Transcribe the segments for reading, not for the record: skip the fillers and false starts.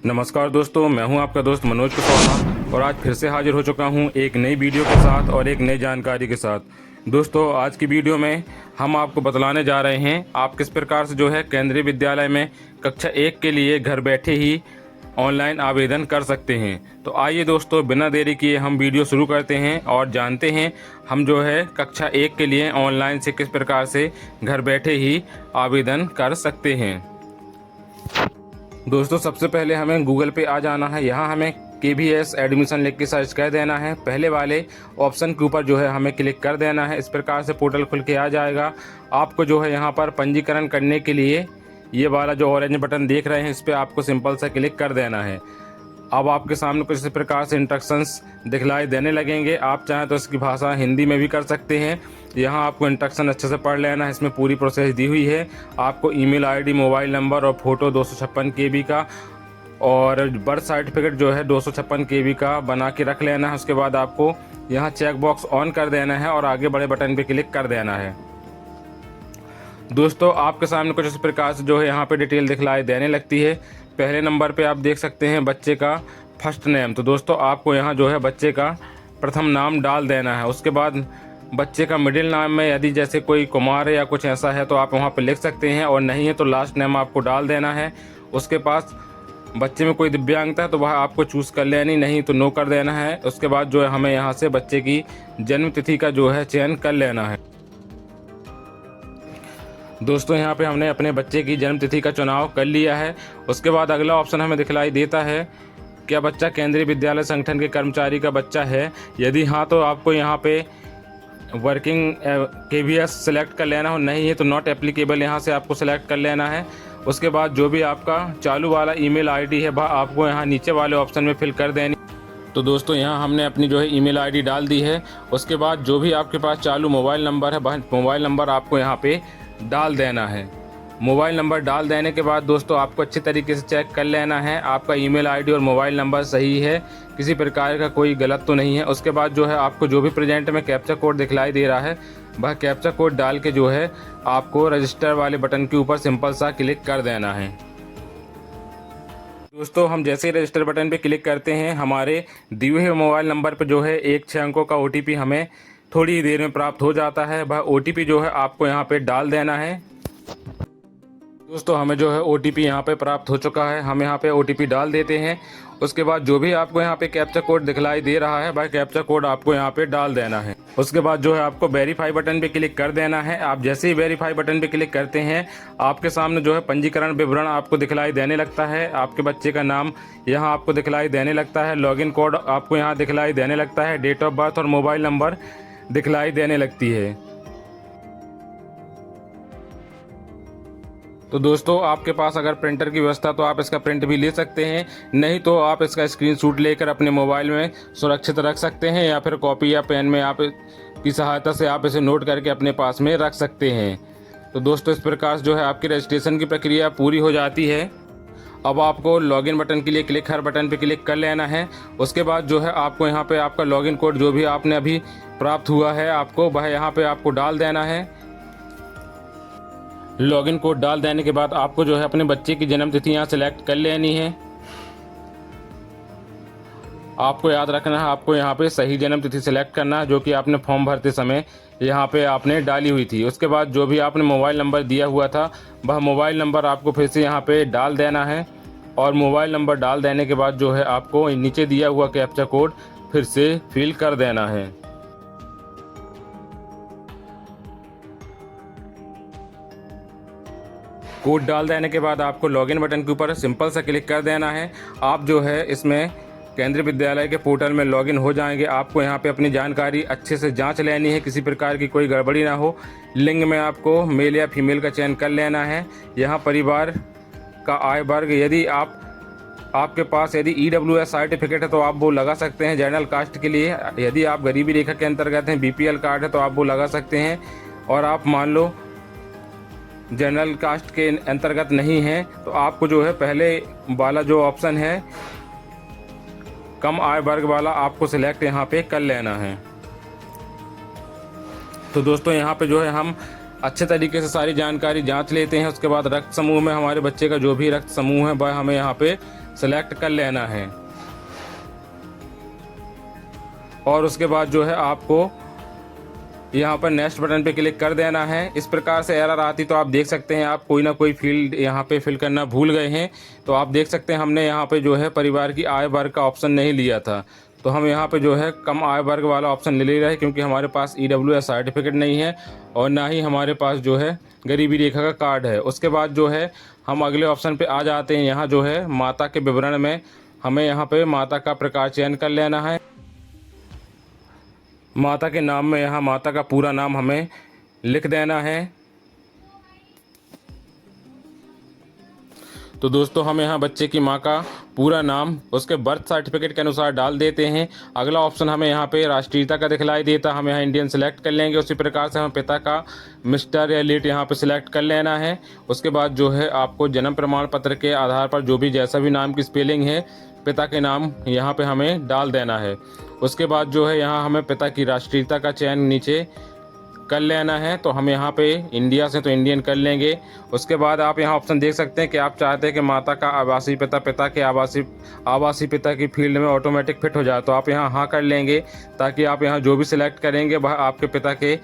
नमस्कार दोस्तों, मैं हूं आपका दोस्त मनोज कुशवाहा और आज फिर से हाजिर हो चुका हूं एक नई वीडियो के साथ और एक नई जानकारी के साथ। दोस्तों, आज की वीडियो में हम आपको बतलाने जा रहे हैं आप किस प्रकार से जो है केंद्रीय विद्यालय में कक्षा 1 के लिए घर बैठे ही ऑनलाइन आवेदन कर सकते हैं। तो आइए दोस्तों, बिना देरी किए हम वीडियो शुरू करते हैं और जानते हैं हम जो है कक्षा 1 के लिए ऑनलाइन से किस प्रकार से घर बैठे ही आवेदन कर सकते हैं। दोस्तों, सबसे पहले हमें गूगल पे आ जाना है। यहाँ हमें KVS एडमिशन लिख के सर्च कर देना है। पहले वाले ऑप्शन के ऊपर जो है हमें क्लिक कर देना है। इस प्रकार से पोर्टल खुल के आ जाएगा। आपको जो है यहाँ पर पंजीकरण करने के लिए ये वाला जो ऑरेंज बटन देख रहे हैं, इस पर आपको सिंपल सा क्लिक कर देना है। अब आपके सामने कुछ इस प्रकार से इंस्ट्रक्शंस दिखलाई देने लगेंगे। आप चाहें तो इसकी भाषा हिंदी में भी कर सकते हैं। यहाँ आपको इंस्ट्रक्शन अच्छे से पढ़ लेना है, इसमें पूरी प्रोसेस दी हुई है। आपको ईमेल आईडी, मोबाइल नंबर और फोटो 256 KB का और बर्थ सर्टिफिकेट जो है 256 KB का बना के रख लेना है। उसके बाद आपको यहाँ चेक बॉक्स ऑन कर देना है और आगे बड़े बटन पर क्लिक कर देना है। दोस्तों, आपके सामने कुछ इस प्रकार से जो है यहाँ पे डिटेल दिखलाई देने लगती है। पहले नंबर पे आप देख सकते हैं बच्चे का फर्स्ट नेम। तो दोस्तों, आपको यहाँ जो है बच्चे का प्रथम नाम डाल देना है। उसके बाद बच्चे का मिडिल नाम में यदि जैसे कोई कुमार है या कुछ ऐसा है तो आप वहाँ पे लिख सकते हैं, और नहीं है तो लास्ट नेम आपको डाल देना है। उसके पास बच्चे में कोई दिव्यांगता है तो वह आपको चूज़ कर लेनी, नहीं तो नो कर देना है। उसके बाद जो है हमें यहाँ से बच्चे की जन्म तिथि का जो है चयन कर लेना है। दोस्तों, यहाँ पे हमने अपने बच्चे की जन्म तिथि का चुनाव कर लिया है। उसके बाद अगला ऑप्शन हमें दिखलाई देता है, क्या बच्चा केंद्रीय विद्यालय संगठन के कर्मचारी का बच्चा है। यदि हाँ तो आपको यहाँ पे वर्किंग KVS सेलेक्ट कर लेना हो, नहीं है तो नॉट एप्लीकेबल यहाँ से आपको सेलेक्ट कर लेना है। उसके बाद जो भी आपका चालू वाला ईमेल आईडी है वह आपको यहाँ नीचे वाले ऑप्शन में फिल कर देनी। तो दोस्तों, यहाँ हमने अपनी जो है ईमेल आईडी डाल दी है। उसके बाद जो भी आपके पास चालू मोबाइल नंबर है वह मोबाइल नंबर आपको यहाँ पे डाल देना है। मोबाइल नंबर डाल देने के बाद दोस्तों आपको अच्छे तरीके से चेक कर लेना है आपका ईमेल आईडी और मोबाइल नंबर सही है, किसी प्रकार का कोई गलत तो नहीं है। उसके बाद जो है आपको जो भी प्रेजेंट में कैप्चा कोड दिखलाई दे रहा है वह कैप्चा कोड डाल के जो है आपको रजिस्टर वाले बटन के ऊपर सिंपल सा क्लिक कर देना है। दोस्तों, हम जैसे ही रजिस्टर बटन पे क्लिक करते हैं हमारे दिए हुए मोबाइल नंबर पर जो है एक 6 अंकों का OTP हमें थोड़ी देर में प्राप्त हो जाता है। वह OTP जो है आपको यहाँ पे डाल देना है। दोस्तों, हमें जो है OTP यहाँ पे प्राप्त हो चुका है। हम यहाँ पे OTP डाल देते हैं। उसके बाद जो भी आपको यहाँ पे कैप्चा कोड दिखलाई दे रहा है वह कैप्चा कोड आपको यहाँ पे डाल देना है। उसके बाद जो है आपको वेरीफाई बटन पे क्लिक कर देना है। आप जैसे ही वेरीफाई बटन पे क्लिक करते हैं आपके सामने जो है पंजीकरण विवरण आपको दिखलाई देने लगता है। आपके बच्चे का नाम यहाँ आपको दिखलाई देने लगता है, लॉगिन कोड आपको यहाँ दिखलाई देने लगता है, डेट ऑफ बर्थ और मोबाइल नंबर दिखलाई देने लगती है। तो दोस्तों, आपके पास अगर प्रिंटर की व्यवस्था तो आप इसका प्रिंट भी ले सकते हैं, नहीं तो आप इसका स्क्रीनशॉट लेकर अपने मोबाइल में सुरक्षित रख सकते हैं, या फिर कॉपी या पेन में आप की सहायता से आप इसे नोट करके अपने पास में रख सकते हैं। तो दोस्तों, इस प्रकार जो है आपकी रजिस्ट्रेशन की प्रक्रिया पूरी हो जाती है। अब आपको लॉगिन बटन के लिए क्लिक हर बटन पे क्लिक कर लेना है। उसके बाद जो है आपको यहाँ पे आपका लॉगिन कोड जो भी आपने अभी प्राप्त हुआ है आपको वह यहाँ पे आपको डाल देना है। लॉगिन कोड डाल देने के बाद आपको जो है अपने बच्चे की जन्म तिथि यहाँ सेलेक्ट कर लेनी है। आपको याद रखना है आपको यहाँ पे सही जन्म तिथि सेलेक्ट करना है जो कि आपने फॉर्म भरते समय यहाँ पे आपने डाली हुई थी। उसके बाद जो भी आपने मोबाइल नंबर दिया हुआ था वह मोबाइल नंबर आपको फिर से यहाँ पे डाल देना है, और मोबाइल नंबर डाल देने के बाद जो है आपको नीचे दिया हुआ कैप्चा कोड फिर से फिल कर देना है। कोड डाल देने के बाद आपको लॉगिन बटन के ऊपर सिंपल सा क्लिक कर देना है। आप जो है इसमें केंद्रीय विद्यालय के पोर्टल में लॉगिन हो जाएंगे। आपको यहाँ पे अपनी जानकारी अच्छे से जांच लेनी है, किसी प्रकार की कोई गड़बड़ी ना हो। लिंग में आपको मेल या फीमेल का चयन कर लेना है। यहाँ परिवार का आय वर्ग, यदि आपके पास यदि EWS सर्टिफिकेट है तो आप वो लगा सकते हैं जनरल कास्ट के लिए। यदि आप गरीबी रेखा के अंतर्गत हैं, BPL कार्ड है तो आप वो लगा सकते हैं। और आप मान लो जनरल कास्ट के अंतर्गत नहीं है तो आपको जो है पहले वाला जो ऑप्शन है कम आय वर्ग वाला आपको सिलेक्ट यहाँ पे कर लेना है। तो दोस्तों, यहाँ पे जो है हम अच्छे तरीके से सारी जानकारी जांच लेते हैं। उसके बाद रक्त समूह में हमारे बच्चे का जो भी रक्त समूह है वह हमें यहाँ पे सेलेक्ट कर लेना है। और उसके बाद जो है आपको यहाँ पर नेक्स्ट बटन पे क्लिक कर देना है। इस प्रकार से एरर आती तो आप देख सकते हैं आप कोई ना कोई फील्ड यहाँ पे फिल करना भूल गए हैं। तो आप देख सकते हैं हमने यहाँ पे जो है परिवार की आय वर्ग का ऑप्शन नहीं लिया था, तो हम यहाँ पे जो है कम आय वर्ग वाला ऑप्शन ले रहे हैं, क्योंकि हमारे पास EWS सर्टिफिकेट नहीं है और ना ही हमारे पास जो है गरीबी रेखा का कार्ड है। उसके बाद जो है हम अगले ऑप्शन पे आ जाते हैं। यहाँ जो है माता के विवरण में हमें यहाँ पे माता का प्रकार चयन कर लेना है। माता के नाम में यहाँ माता का पूरा नाम हमें लिख देना है। तो दोस्तों हम यहाँ बच्चे की माँ का पूरा नाम उसके बर्थ सर्टिफिकेट के अनुसार डाल देते हैं। अगला ऑप्शन हमें यहाँ पे राष्ट्रीयता का दिखलाई देता, हम यहाँ इंडियन सेलेक्ट कर लेंगे। उसी प्रकार से हम पिता का मिस्टर या लेट यहाँ पे सिलेक्ट कर लेना है। उसके बाद जो है आपको जन्म प्रमाण पत्र के आधार पर जो भी जैसा भी नाम की स्पेलिंग है पिता के नाम यहाँ पे हमें डाल देना है। उसके बाद जो है यहाँ हमें पिता की राष्ट्रीयता का चयन नीचे कर लेना है। तो हम यहाँ पे इंडिया से तो इंडियन कर लेंगे। उसके बाद आप यहाँ ऑप्शन देख सकते हैं कि आप चाहते हैं कि माता का आवासीय पिता पिता के आवासीय पिता की फील्ड में ऑटोमेटिक फिट हो जाए, तो आप यहाँ हाँ कर लेंगे, ताकि आप यहाँ जो भी सिलेक्ट करेंगे वह आपके पिता के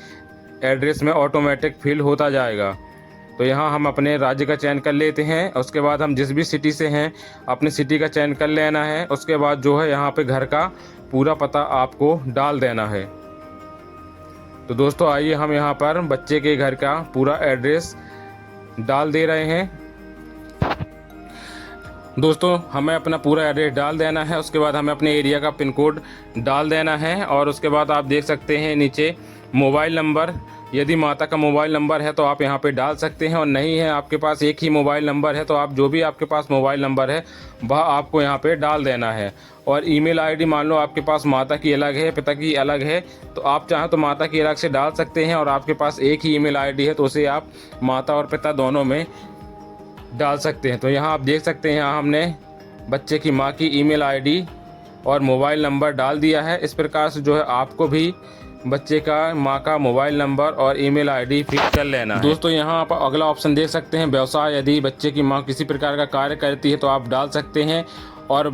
एड्रेस में ऑटोमेटिक फिल होता जाएगा। तो यहाँ हम अपने राज्य का चयन कर लेते हैं। उसके बाद हम जिस भी सिटी से हैं अपनी सिटी का चयन कर लेना है। उसके बाद जो है यहाँ पे घर का पूरा पता आपको डाल देना है। तो दोस्तों आइए हम यहाँ पर बच्चे के घर का पूरा एड्रेस डाल दे रहे हैं। दोस्तों हमें अपना पूरा एड्रेस डाल देना है। उसके बाद हमें अपने एरिया का पिन कोड डाल देना है। और उसके बाद आप देख सकते हैं नीचे मोबाइल नंबर, यदि माता का मोबाइल नंबर है तो आप यहाँ पे डाल सकते हैं, और नहीं है आपके पास एक ही मोबाइल नंबर है तो आप जो भी आपके पास मोबाइल नंबर है वह आपको यहाँ पे डाल देना है। और ईमेल आईडी मान लो आपके पास माता की अलग है पिता की अलग है, तो आप चाहें तो माता की अलग से डाल सकते हैं, और आपके पास एक ही ईमेल आईडी है तो उसे आप माता और पिता दोनों में डाल सकते हैं। तो यहाँ आप देख सकते हैं यहाँ हमने बच्चे की माँ की ईमेल आईडी और मोबाइल नंबर डाल दिया है। इस प्रकार से जो है आपको भी बच्चे का माँ का मोबाइल नंबर और ईमेल आईडी फिट कर लेना है। दोस्तों यहाँ आप अगला ऑप्शन देख सकते हैं व्यवसाय, यदि बच्चे की माँ किसी प्रकार का कार्य करती है तो आप डाल सकते हैं, और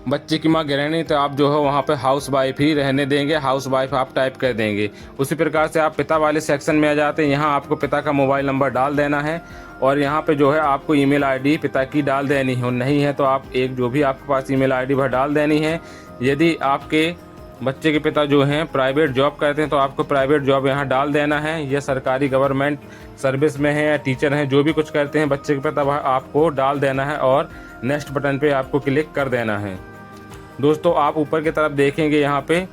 बच्चे की माँ गृहिणी तो आप जो है वहाँ पे हाउस वाइफ ही रहने देंगे, हाउस वाइफ आप टाइप कर देंगे। उसी प्रकार से आप पिता वाले सेक्शन में आ जाते हैं। यहाँ आपको पिता का मोबाइल नंबर डाल देना है, और यहाँ पे जो है आपको ईमेल आईडी पिता की डाल देनी है, और नहीं है तो आप एक जो भी आपके पास ईमेल आईडी वह डाल देनी है। यदि आपके बच्चे के पिता जो हैं प्राइवेट जॉब करते हैं तो आपको प्राइवेट जॉब यहाँ डाल देना है, या सरकारी गवर्नमेंट सर्विस में है या टीचर हैं, जो भी कुछ करते हैं बच्चे के पिता वह आपको डाल देना है, और नेक्स्ट बटन पे आपको क्लिक कर देना है। दोस्तों आप ऊपर की तरफ देखेंगे यहाँ पे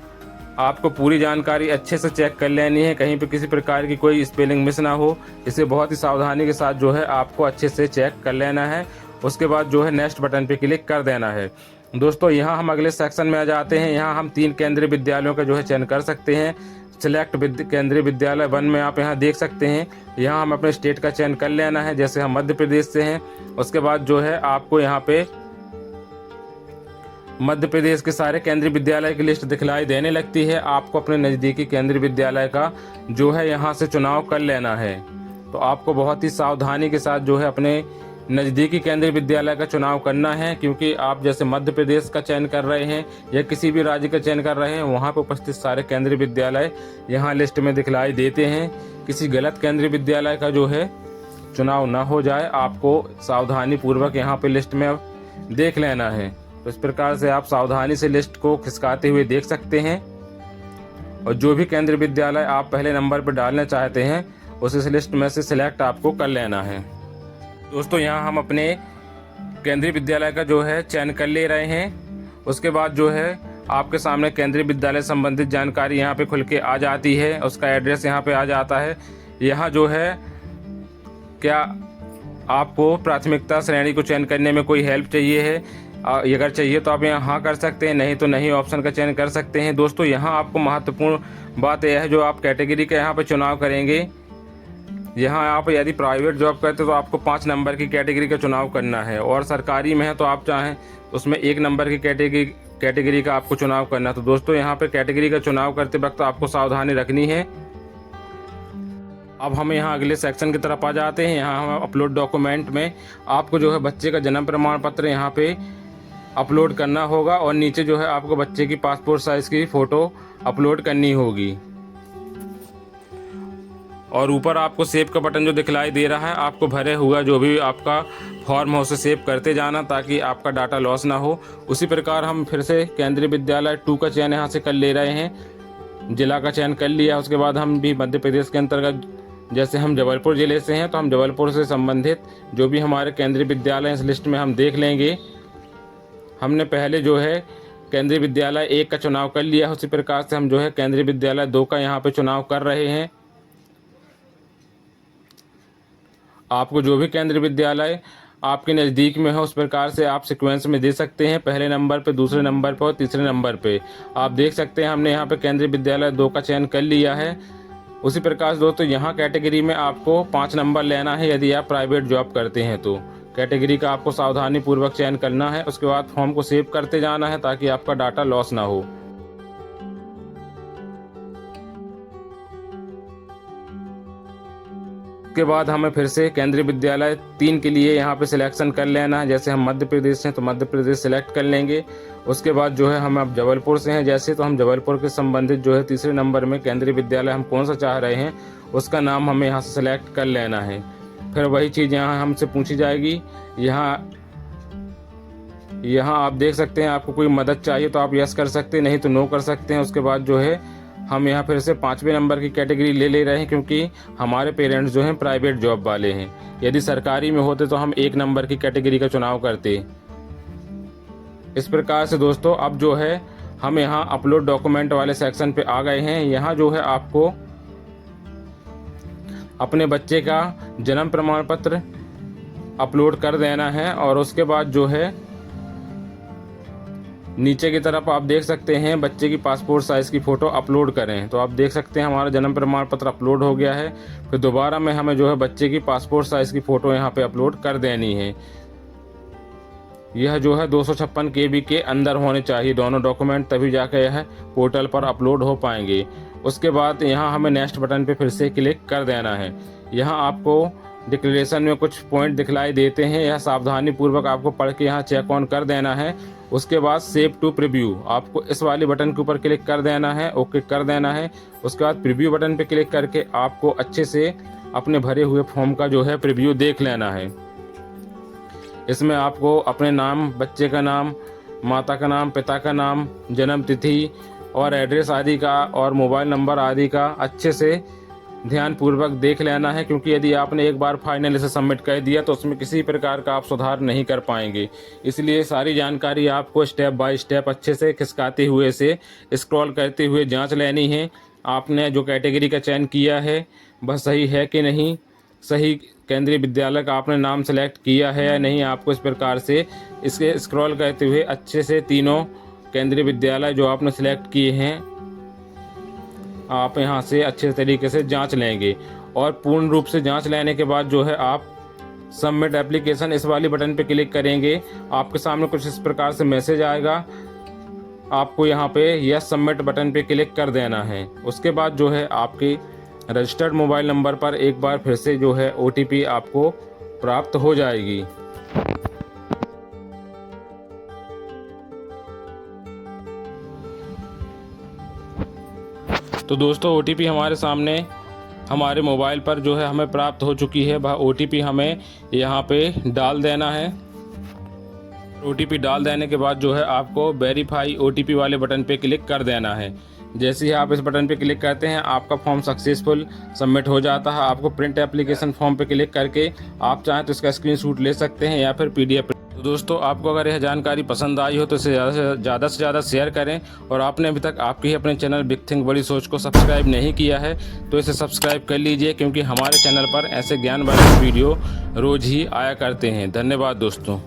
आपको पूरी जानकारी अच्छे से चेक कर लेनी है, कहीं पे किसी प्रकार की कोई स्पेलिंग मिस ना हो। इसे बहुत ही सावधानी के साथ जो है आपको अच्छे से चेक कर लेना है। उसके बाद जो है नेक्स्ट बटन पे क्लिक कर देना है। दोस्तों यहाँ हम अगले सेक्शन में आ जाते हैं। यहाँ हम 3 केंद्रीय विद्यालयों का जो है चयन कर सकते हैं। सिलेक्ट केंद्रीय विद्यालय 1 में आप यहाँ देख सकते हैं, यहाँ हम अपने स्टेट का चयन कर लेना है, जैसे हम मध्य प्रदेश से हैं। उसके बाद जो है आपको यहाँ पे मध्य प्रदेश के सारे केंद्रीय विद्यालय की लिस्ट दिखलाई देने लगती है। आपको अपने नज़दीकी केंद्रीय विद्यालय का जो है यहाँ से चुनाव कर लेना है। तो आपको बहुत ही सावधानी के साथ जो है अपने नज़दीकी केंद्रीय विद्यालय का चुनाव करना है, क्योंकि आप जैसे मध्य प्रदेश का चयन कर रहे हैं या किसी भी राज्य का चयन कर रहे हैं, वहाँ पर उपस्थित सारे केंद्रीय विद्यालय यहाँ लिस्ट में दिखलाई देते हैं। किसी गलत केंद्रीय विद्यालय का जो है चुनाव ना हो जाए, आपको सावधानी पूर्वक यहाँ पे लिस्ट में देख लेना है। तो इस प्रकार से आप सावधानी से लिस्ट को खिसकाते हुए देख सकते हैं, और जो भी केंद्रीय विद्यालय आप पहले नंबर पर डालना चाहते हैं उस लिस्ट में से सिलेक्ट आपको कर लेना है। दोस्तों यहाँ हम अपने केंद्रीय विद्यालय का जो है चयन कर ले रहे हैं। उसके बाद जो है आपके सामने केंद्रीय विद्यालय संबंधित जानकारी यहाँ पे खुल के आ जाती है, उसका एड्रेस यहाँ पे आ जाता है। यहाँ जो है क्या आपको प्राथमिकता श्रेणी को चयन करने में कोई हेल्प चाहिए है, अगर चाहिए तो आप यहाँ हाँ कर सकते हैं, नहीं तो नहीं ऑप्शन का चयन कर सकते हैं। दोस्तों यहाँ आपको महत्वपूर्ण बात यह है, जो आप कैटेगरी का यहाँ पे चुनाव करेंगे, यहाँ आप यदि प्राइवेट जॉब करते तो आपको 5 नंबर की कैटेगरी का चुनाव करना है, और सरकारी में है तो आप चाहें उसमें 1 नंबर की कैटेगरी का आपको चुनाव करना है। तो दोस्तों यहाँ पे कैटेगरी का चुनाव करते वक्त आपको सावधानी रखनी है। अब हम यहाँ अगले सेक्शन की तरफ आ जाते हैं। यहाँ हम अपलोड डॉक्यूमेंट में आपको जो है बच्चे का जन्म प्रमाण पत्र यहाँ पे अपलोड करना होगा और नीचे जो है आपको बच्चे की पासपोर्ट साइज़ की फ़ोटो अपलोड करनी होगी। और ऊपर आपको सेव का बटन जो दिखलाई दे रहा है, आपको भरे हुआ जो भी आपका फॉर्म है उसे सेव करते जाना ताकि आपका डाटा लॉस ना हो। उसी प्रकार हम फिर से केंद्रीय विद्यालय 2 का चयन यहाँ से कर ले रहे हैं। जिला का चयन कर लिया, उसके बाद हम भी मध्य प्रदेश के अंतर्गत, जैसे हम जबलपुर ज़िले से हैं तो हम जबलपुर से संबंधित जो भी हमारे केंद्रीय विद्यालय इस लिस्ट में हम देख लेंगे। हमने पहले जो है केंद्रीय विद्यालय 1 का चुनाव कर लिया, उसी प्रकार से हम जो है केंद्रीय विद्यालय 2 का यहाँ पे चुनाव कर रहे हैं। आपको जो भी केंद्रीय विद्यालय आपके नज़दीक में हो उस प्रकार से आप सीक्वेंस में दे सकते हैं, पहले नंबर पे, दूसरे नंबर पे और तीसरे नंबर पे। आप देख सकते हैं हमने यहाँ पे केंद्रीय विद्यालय 2 का चयन कर लिया है। उसी प्रकार से दोस्तों यहाँ कैटेगरी में आपको 5 नंबर लेना है यदि आप प्राइवेट जॉब करते हैं तो। कैटेगरी का आपको सावधानी पूर्वक चयन करना है, उसके बाद फॉर्म को सेव करते जाना है ताकि आपका डाटा लॉस ना हो। उसके बाद हमें फिर से केंद्रीय विद्यालय 3 के लिए यहाँ पे सिलेक्शन कर लेना है। जैसे हम मध्य प्रदेश हैं तो मध्य प्रदेश सिलेक्ट कर लेंगे। उसके बाद जो है हम अब जबलपुर से हैं जैसे, तो हम जबलपुर के संबंधित जो है तीसरे नंबर में केंद्रीय विद्यालय हम कौन सा चाह रहे हैं उसका नाम हमें यहाँ से सिलेक्ट कर लेना है। फिर वही चीज़ यहाँ हमसे पूछी जाएगी। यहाँ आप देख सकते हैं, आपको कोई मदद चाहिए तो आप यस कर सकते हैं, नहीं तो नो कर सकते हैं। उसके बाद जो है हम यहाँ फिर से 5वें नंबर की कैटेगरी ले रहे हैं क्योंकि हमारे पेरेंट्स जो हैं प्राइवेट जॉब वाले हैं। यदि सरकारी में होते तो हम 1 नंबर की कैटेगरी का चुनाव करते। इस प्रकार से दोस्तों अब जो है हम यहाँ अपलोड डॉक्यूमेंट वाले सेक्शन पे आ गए हैं। यहाँ जो है आपको अपने बच्चे का जन्म प्रमाण पत्र अपलोड कर देना है और उसके बाद जो है नीचे की तरफ आप देख सकते हैं बच्चे की पासपोर्ट साइज़ की फ़ोटो अपलोड करें। तो आप देख सकते हैं हमारा जन्म प्रमाण पत्र अपलोड हो गया है। फिर दोबारा में हमें जो है बच्चे की पासपोर्ट साइज़ की फ़ोटो यहाँ पे अपलोड कर देनी है। यह जो है 256 KB के अंदर होने चाहिए दोनों डॉक्यूमेंट, तभी जाकर यह पोर्टल पर अपलोड हो पाएंगे। उसके बाद यहाँ हमें नेक्स्ट बटन पे फिर से क्लिक कर देना है। यहाँ आपको डिक्लेरेशन में कुछ पॉइंट दिखलाई देते हैं, यह सावधानी पूर्वक आपको पढ़ के यहाँ चेक ऑन कर देना है। उसके बाद सेव टू प्रीव्यू, आपको इस वाले बटन के ऊपर क्लिक कर देना है, ओके कर देना है। उसके बाद प्रीव्यू बटन पे क्लिक करके आपको अच्छे से अपने भरे हुए फॉर्म का जो है प्रीव्यू देख लेना है। इसमें आपको अपने नाम, बच्चे का नाम, माता का नाम, पिता का नाम, जन्म तिथि और एड्रेस आदि का और मोबाइल नंबर आदि का अच्छे से ध्यानपूर्वक देख लेना है, क्योंकि यदि आपने एक बार फाइनल इसे सबमिट कर दिया तो उसमें किसी प्रकार का आप सुधार नहीं कर पाएंगे। इसलिए सारी जानकारी आपको स्टेप बाय स्टेप अच्छे से खिसकाते हुए से स्क्रॉल करते हुए जांच लेनी है। आपने जो कैटेगरी का चयन किया है वह सही है कि नहीं, सही केंद्रीय विद्यालय का आपने नाम सेलेक्ट किया है या नहीं। आपको इस प्रकार से इसके स्क्रॉल करते हुए अच्छे से तीनों केंद्रीय विद्यालय जो आपने सेलेक्ट किए हैं आप यहाँ से अच्छे तरीके से जांच लेंगे। और पूर्ण रूप से जांच लेने के बाद जो है आप सबमिट एप्लीकेशन इस वाली बटन पे क्लिक करेंगे। आपके सामने कुछ इस प्रकार से मैसेज आएगा, आपको यहाँ पे यस सबमिट बटन पे क्लिक कर देना है। उसके बाद जो है आपके रजिस्टर्ड मोबाइल नंबर पर एक बार फिर से जो है OTP आपको प्राप्त हो जाएगी। तो दोस्तों OTP हमारे सामने हमारे मोबाइल पर जो है हमें प्राप्त हो चुकी है। वह OTP हमें यहाँ पे डाल देना है। OTP डाल देने के बाद जो है आपको वेरीफाई OTP वाले बटन पे क्लिक कर देना है। जैसे ही आप इस बटन पे क्लिक करते हैं आपका फॉर्म सक्सेसफुल सबमिट हो जाता है। आपको प्रिंट एप्लीकेशन फॉर्म पे क्लिक करके आप चाहें तो इसका स्क्रीनशॉट ले सकते हैं या फिर PDF। तो दोस्तों आपको अगर यह जानकारी पसंद आई हो तो इसे ज़्यादा से ज़्यादा शेयर करें। और आपने अभी तक आपके ही अपने चैनल बिग थिंक बड़ी सोच को सब्सक्राइब नहीं किया है तो इसे सब्सक्राइब कर लीजिए, क्योंकि हमारे चैनल पर ऐसे ज्ञानवर्धक वीडियो रोज़ ही आया करते हैं। धन्यवाद दोस्तों।